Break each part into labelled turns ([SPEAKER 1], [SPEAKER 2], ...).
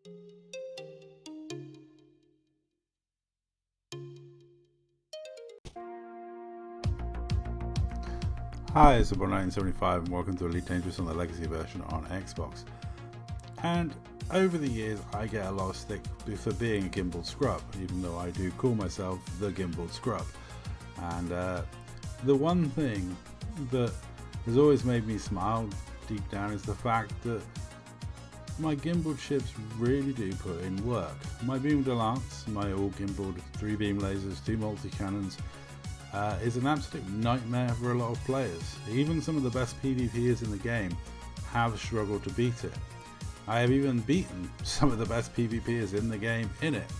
[SPEAKER 1] Hi, it's Super1975 and welcome to Elite Dangerous on the Legacy version on Xbox. And over the years I get a lot of stick for being a gimbal scrub, even though I do call myself the gimbal scrub. And the one thing that has always made me smile deep down is the fact that my gimbal chips really do put in work. My beam de lance, my all gimbaled 3 beam lasers, 2 multi-cannons, is an absolute nightmare for a lot of players. Even some of the best PvPers in the game have struggled to beat it. I have even beaten some of the best PvPers in the game in it.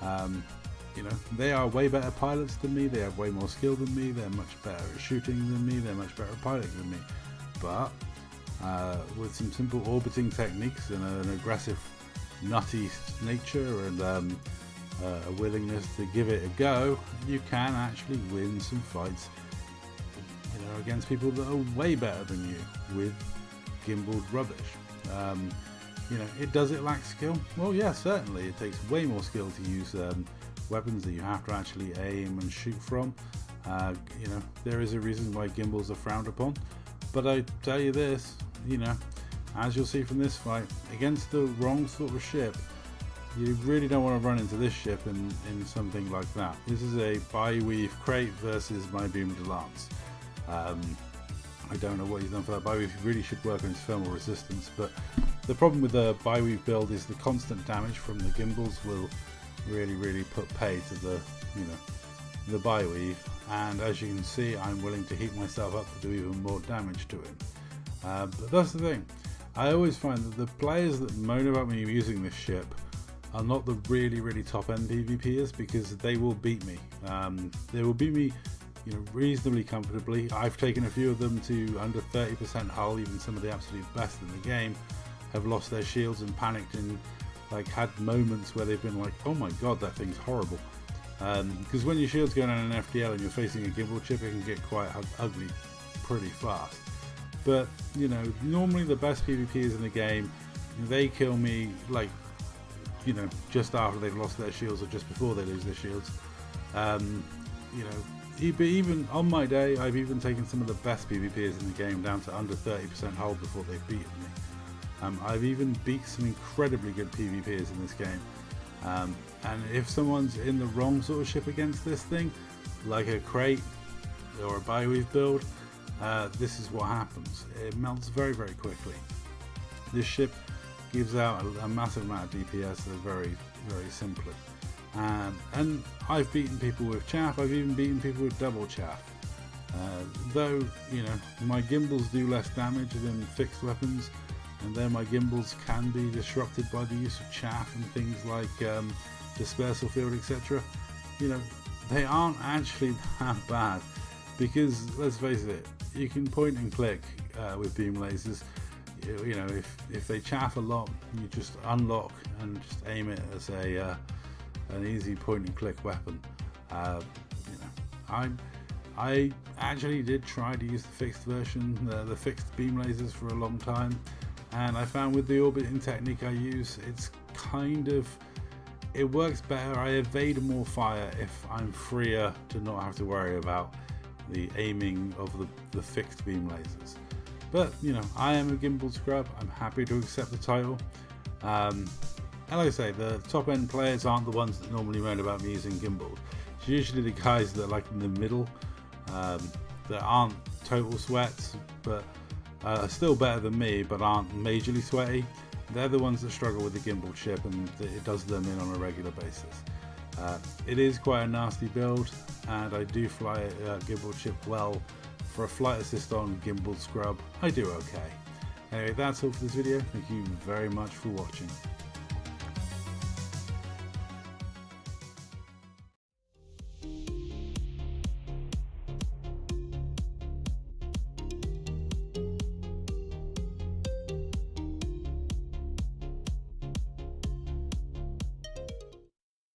[SPEAKER 1] You know, they are way better pilots than me, they have way more skill than me, they're much better at shooting than me, they're much better at piloting than me. But with some simple orbiting techniques and an aggressive, nutty nature and a willingness to give it a go, you can actually win some fights, you know, against people that are way better than you with gimbaled rubbish. You know, does it lack skill? Well, yeah, certainly. It takes way more skill to use weapons that you have to actually aim and shoot from. You know, there is a reason why gimbals are frowned upon. But I tell you this, you know, as you'll see from this fight, against the wrong sort of ship, you really don't want to run into this ship in something like that. This is a bi-weave crate versus my beam de lance. I don't know what he's done for that bi-weave. He really should work on his thermal resistance, but the problem with the bi-weave build is the constant damage from the gimbals will really put pay to the, you know, the bi-weave. And as you can see, I'm willing to heat myself up to do even more damage to him. But that's the thing. I always find that the players that moan about me using this ship are not the really top end PvPers, because they will beat me. They will beat me, you know, reasonably comfortably. I've taken a few of them to under 30% hull. Even some of the absolute best in the game have lost their shields and panicked and like had moments where they've been like, oh my god, that thing's horrible. Because when your shield's going down an FDL and you're facing a gimbal chip, it can get quite ugly pretty fast. But you know, normally the best PvPers in the game, they kill me like, you know, just after they've lost their shields or just before they lose their shields. You know, but even on my day, I've even taken some of the best PvPers in the game down to under 30% hull before they've beaten me. I've even beat some incredibly good PvPers in this game. And if someone's in the wrong sort of ship against this thing, like a crate or a bi-weave build, this is what happens. It melts very quickly. This ship gives out a massive amount of DPS very simply. And I've beaten people with chaff, I've even beaten people with double chaff. Though, you know, my gimbals do less damage than fixed weapons, and then my gimbals can be disrupted by the use of chaff and things like dispersal field, etc. You know, they aren't actually that bad, because let's face it, you can point and click with beam lasers. You know, if they chaff a lot, you just unlock and just aim it as a an easy point and click weapon. You know, I actually did try to use the fixed version, the fixed beam lasers for a long time, and I found with the orbiting technique I use, it's kind of, it works better. I evade more fire if I'm freer to not have to worry about the aiming of the fixed beam lasers. But you know, I am a gimbal scrub. I'm happy to accept the title. And like I say, the top end players aren't the ones that normally moan about me using gimbals. It's usually the guys that are like in the middle, that aren't total sweats, but are still better than me, but aren't majorly sweaty. They're the ones that struggle with the gimbal chip, and it does them in on a regular basis. It is quite a nasty build, and I do fly a gimbal chip well. For a flight assist on gimbal scrub, I do okay. Anyway, that's all for this video. Thank you very much for watching.